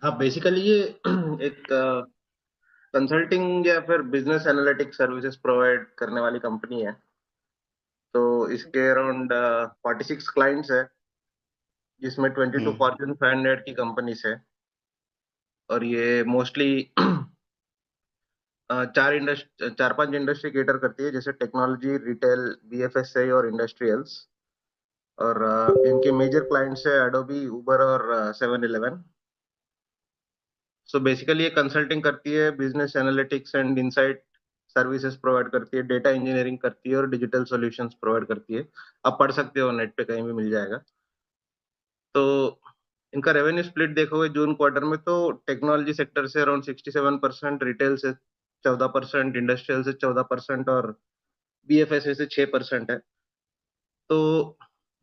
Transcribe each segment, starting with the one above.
हाँ, बेसिकली ये एक कंसल्टिंग या फिर बिजनेस एनालिटिक्स सर्विसेज प्रोवाइड करने वाली कंपनी है। तो इसके अराउंड 46 क्लाइंट्स है, जिसमें 22 हम्म। फॉर्च्यून 500 की कंपनीज है। और ये मोस्टली चार पांच इंडस्ट्री केटर करती है, जैसे टेक्नोलॉजी, रिटेल, बीएफएसआई और इंडस्ट्रियल्स। और इनके मेजर क्लाइंट्स है एडोबी, उबर और 7-Eleven। सो बेसिकली ये कंसल्टिंग करती है, business analytics and insight services provide करती है, डेटा इंजीनियरिंग करती है और डिजिटल सॉल्यूशंस प्रोवाइड करती है। आप पढ़ सकते हो, नेट पे कहीं भी मिल जाएगा। तो इनका रेवेन्यू स्प्लिट देखोगे जून क्वार्टर में, तो टेक्नोलॉजी सेक्टर से अराउंड 67%, रिटेल से 14%, इंडस्ट्रियल से 14% और बीएफएसए से 6% है। तो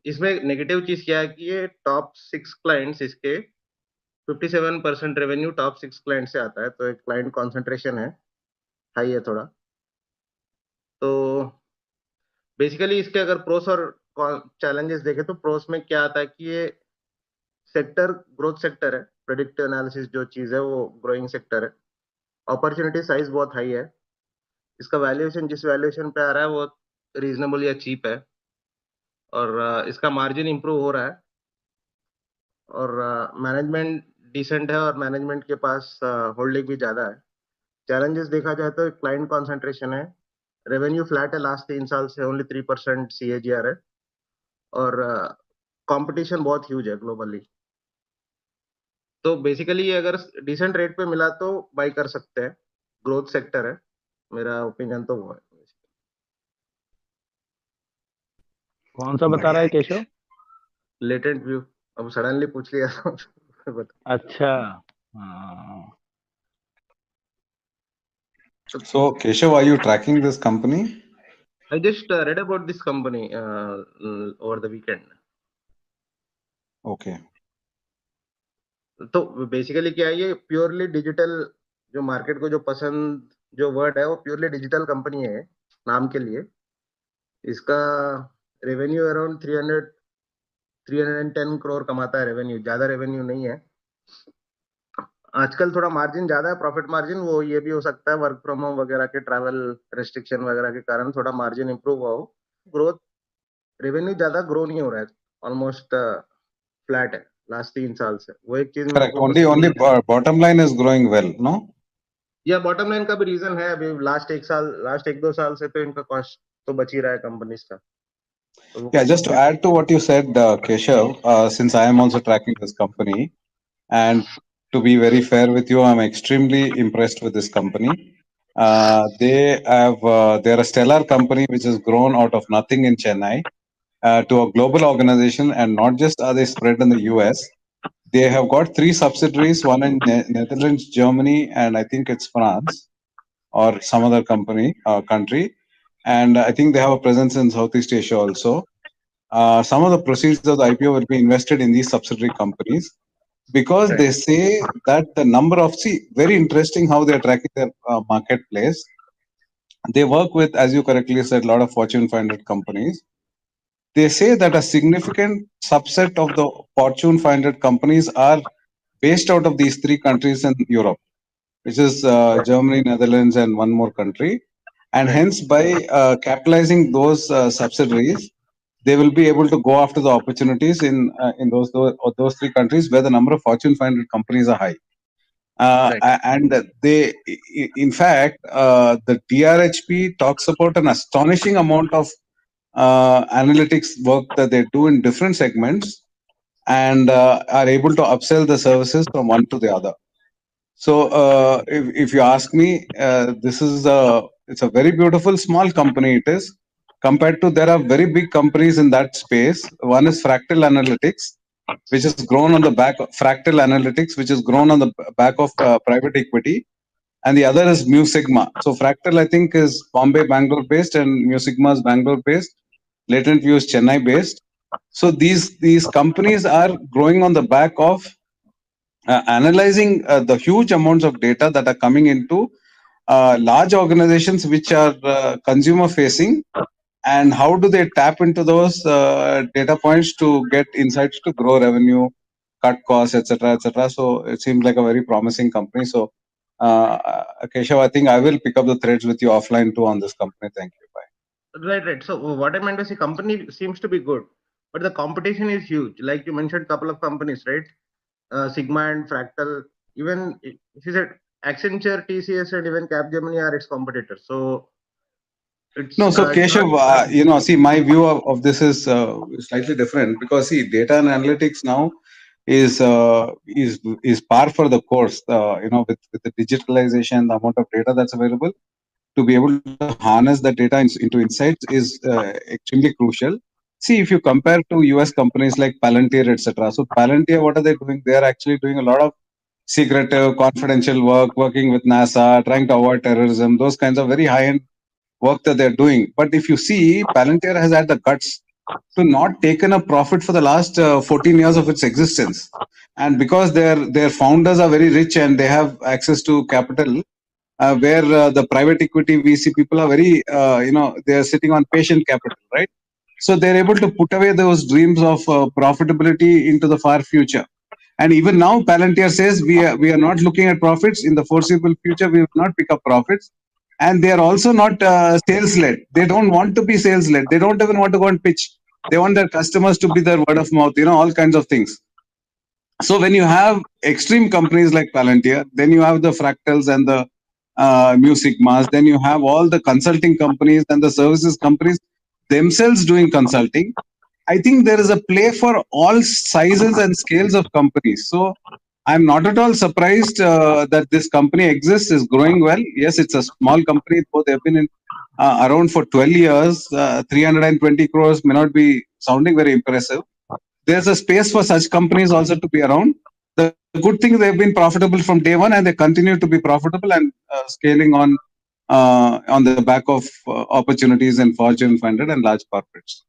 इसमें नेगेटिव चीज क्या है कि ये टॉप 6 क्लाइंट्स इसके 57% रेवेन्यू टॉप 6 क्लाइंट से आता है, तो एक क्लाइंट कॉन्सेंट्रेशन है, हाई है थोड़ा। तो बेसिकली इसके अगर प्रोस और चैलेंजेस देखें, तो प्रोस में क्या आता है कि ये सेक्टर ग्रोथ सेक्टर है। प्रेडिक्टिव एनालिसिस जो चीज है वो ग्रोइंग सेक्टर है। अपॉर्चुनिटी साइज बहुत हाई है। इसका वैल्यूएशन जिस वैल्यूएशन पे आ रहा है वो रीजनेबल या चीप है। और इसका मार्जिन इंप्रूव हो रहा है। और मैनेजमेंट डिसेंट है, और मैनेजमेंट के पास होल्डिंग भी ज्यादा है। चैलेंजेस देखा जाए तो क्लाइंट कंसंट्रेशन है। रेवेन्यू फ्लैट है, लास्ट 3 साल से ओनली 3% CAGR है। और कंपटीशन बहुत ह्यूज है ग्लोबली। तो बेसिकली ये अगर डिसेंट रेट पे मिला तो बाई कर सकते हैं। ग्रोथ सेक्टर है, मेरा ओपिनियन तो वो है। कौन सा बता रहा है केशव? Latent view. अब सडनली पूछ लिया तो बता। अच्छा। हाँ। So, Keshav, are you tracking this company? I just read about this company over the weekend. Okay. तो बेसिकली क्या है, ये प्योरली डिजिटल, जो मार्केट को जो पसंद, जो वर्ड है वो प्योरली डिजिटल कंपनी है नाम के लिए। इसका रेवेन्यू अराउंड 310 करोड़ कमाता है रेवेन्यू, ज्यादा रेवेन्यू नहीं है। आजकल थोड़ा मार्जिन ज्यादा है, प्रॉफिट मार्जिन। वो ये भी हो सकता है वर्क फ्रॉम होम वगैरह के, ट्रैवल रेस्ट्रिक्शन वगैरह के कारण थोड़ा मार्जिन इंप्रूव हुआ हो। ग्रोथ, रेवेन्यू ज्यादा ग्रो नहीं हो रहा है, ऑलमोस्ट फ्लैट है लास्ट 3 साल से। वो एक चीज मेरे Correct. को Only bottom line is growing well, no? या बॉटम लाइन का भी रीजन है। अभी लास्ट एक दो साल से तो इनका कॉस्ट तो बच ही रहा है कंपनीज का, तो वो Yeah, कुछ just to add to what you said, Keshav, since I am also tracking this company, and to be very fair with you, I'm extremely impressed with this company. They're a stellar company which has grown out of nothing in Chennai to a global organization, and not just are they spread in the US. They have got 3 subsidiaries, one in Netherlands, Germany, and I think it's France or some other country. And I think they have a presence in Southeast Asia also. Some of the proceeds of the IPO will be invested in these subsidiary companies because right. they say that the number of, very interesting how they're tracking their marketplace. They work with, as you correctly said, a lot of Fortune 500 companies. They say that a significant subset of the Fortune 500 companies are based out of these 3 countries in Europe, which is Germany, Netherlands, and one more country. And Right. hence, by capitalizing those subsidiaries, they will be able to go after the opportunities in those 3 countries where the number of Fortune 500 companies are high. Right. And in fact, the DRHP talks about an astonishing amount of analytics work that they do in different segments, and are able to upsell the services from one to the other. So, if you ask me, it's a very beautiful small company. It is compared to, there are very big companies in that space. One is Fractal Analytics, which has grown on the back of Fractal Analytics, which has grown on the back of private equity, and the other is Mu Sigma. So Fractal, I think, is Bombay, Bangalore based, and Mu Sigma is Bangalore based. Latent View is Chennai based. So these companies are growing on the back of analyzing the huge amounts of data that are coming into large organizations which are consumer facing, and how do they tap into those data points to get insights to grow revenue, cut costs, etc., etc. So it seems like a very promising company. So, Keshav, I think I will pick up the threads with you offline too on this company. Thank you. Bye. Right. So what I meant to say, company seems to be good, but the competition is huge. Like you mentioned, couple of companies, right? Sigma and Fractal. Even if you said Accenture, TCS, and even Capgemini are its competitors. So it's No, so it's not. Keshav, see, my view of this is slightly different because see, data and analytics now is par for the course. With the digitalization, the amount of data that's available, to be able to harness that data into insights is extremely crucial. See, if you compare to US companies like Palantir, etc. So Palantir, what are they doing? They are actually doing a lot of secretive, confidential work, working with NASA, trying to avoid terrorism, those kinds of very high-end work that they're doing. But if you see, Palantir has had the guts to not taken a profit for the last 14 years of its existence. And because their founders are very rich and they have access to capital, where the private equity VC people are very, they are sitting on patient capital, right? So they're able to put away those dreams of profitability into the far future. And even now, Palantir says we are not looking at profits in the foreseeable future. We will not pick up profits, and they are also not sales led. They don't want to be sales led. They don't even want to go and pitch. They want their customers to be their word of mouth. All kinds of things. So when you have extreme companies like Palantir, then you have the Fractals and the Mu Sigmas, then you have all the consulting companies and the services companies themselves doing consulting. I think there is a play for all sizes and scales of companies. So I'm not at all surprised that this company exists, is growing well. Yes, it's a small company, though they've been in, around for 12 years. 320 crores may not be sounding very impressive. There's a space for such companies also to be around. The good thing, they've been profitable from day one, and they continue to be profitable and scaling on the back of opportunities in Fortune 500 and large corporates.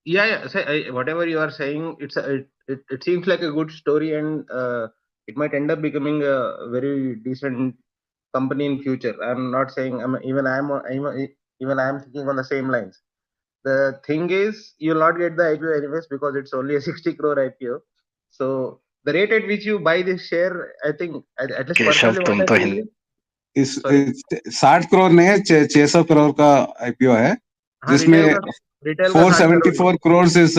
Yeah. So, whatever you are saying, it seems like a good story, and it might end up becoming a very decent company in future. I'm not saying even I'm thinking on the same lines. The thing is, you'll not get the IPO anyways because it's only a 60 crore IPO. So the rate at which you buy this share, I think, at least personally, what I feel is 60 crore नहीं है, 600 crore का IPO है, जिसमें 474 crores is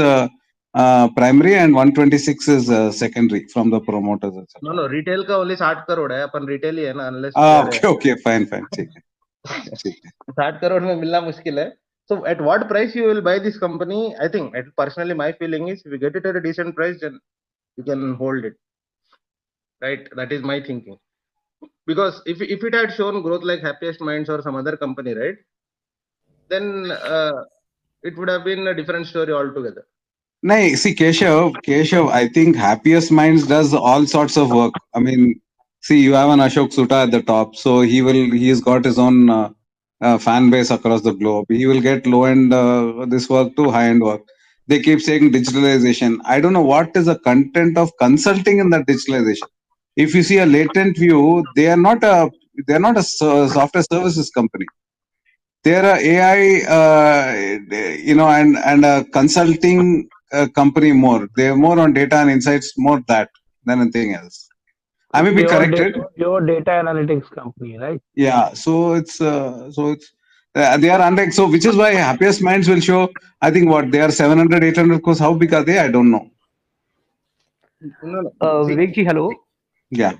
primary and 126 is secondary from the promoters. No, retail का only 60 crore है, अपन retail ही है ना, unless okay, fine, ठीक है. 60 crore में मिलना मुश्किल है. So at what price you will buy this company? I think, personally, my feeling is, if you get it at a decent price, then you can hold it. Right? That is my thinking. Because if it had shown growth like Happiest Minds or some other company, right, then it would have been a different story altogether. No, see, Keshav, I think Happiest Minds does all sorts of work. I mean, see, you have an Ashok Soota at the top, so he's got his own fan base across the globe. He will get low-end this work to high-end work. They keep saying digitalization. I don't know what is the content of consulting in that digitalization. If you see a latent view, they are not a software services company. They are a AI, and a consulting company more. They are more on data and insights, more that than anything else. I may be corrected. Your data analytics company, right? Yeah. So it's they are under. So which is why Happiest Minds will show. I think what they are 700, 800 crores. How big are they? I don't know. Vivekji, hello. Yeah.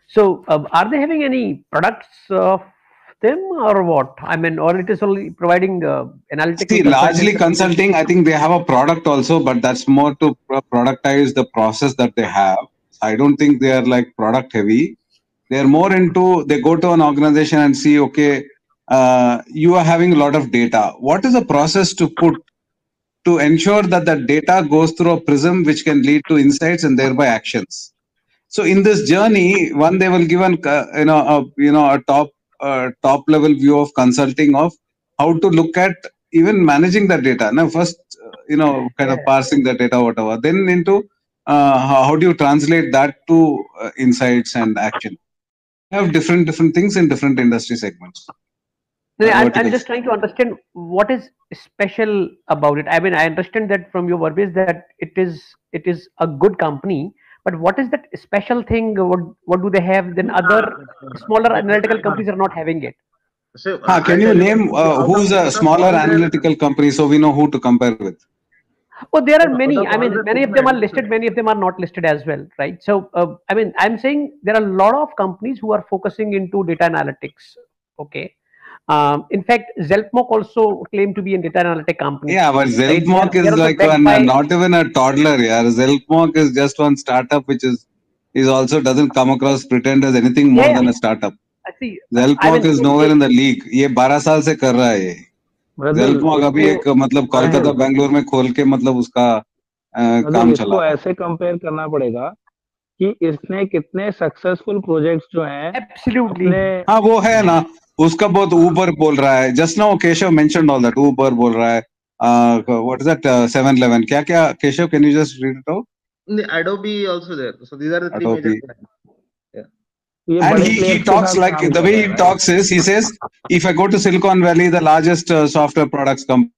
So are they having any products of them or what? I mean, or it is only providing analytics? See, largely consulting. I think they have a product also, but that's more to productize the process that they have. I don't think they are like product heavy. They are more into, they go to an organization and see, okay, you are having a lot of data. What is the process to put to ensure that the data goes through a prism which can lead to insights and thereby actions? So in this journey, they will give a top level view of consulting of how to look at even managing the data. Now, first, kind of parsing the data, whatever. Then into how do you translate that to insights and action? We have different things in different industry segments. No, I'm verticals. just trying to understand what is special about it. I mean, I understand that from your verbiage that it is a good company, but what is that special thing? What do they have? Then other smaller analytical companies are not having it. So, Can I'll you tell name who's a out of smaller all their- analytical company so we know who to compare with? Oh, there are Out many. of I all mean, the many of them are segments, listed, many of them are not listed as well, right? So, I mean, I'm saying there are a lot of companies who are focusing into data analytics. Okay. In fact, Zelpmoc also claimed to be a data analytic company. Yeah, but Right? Zelpmoc They're is also like backed one, by. not even a toddler. Yeah, Zelpmoc is just one startup which is also doesn't come across pretend as anything more Yeah, than a startup. I see. I Zelpmoc mean, is nowhere in the league. ये 12 साल से कर रहा है ये. मृदुल Zelpmoc अभी एक इसको मतलब कोलकाता बेंगलोर में खोल के मतलब उसका काम चला इसको रहा है. ऐसे कंपेयर करना पड़ेगा कि इसने कितने सक्सेसफुल प्रोजेक्ट्स जो हैं absolutely. अपने हाँ वो है ना, उसका बहुत ऊबर बोल रहा है. Just now Keshav mentioned all that. Uber बोल रहा है. व्हाट इज दैट 7-Eleven क्या क्या Keshav can you just read it out? Adobe also there. So these are the three Adobe. major clients. ये And बड़े he players के talks साथ like काम the कर way रहा he है, talks is he says if I go to Silicon Valley, the largest software products company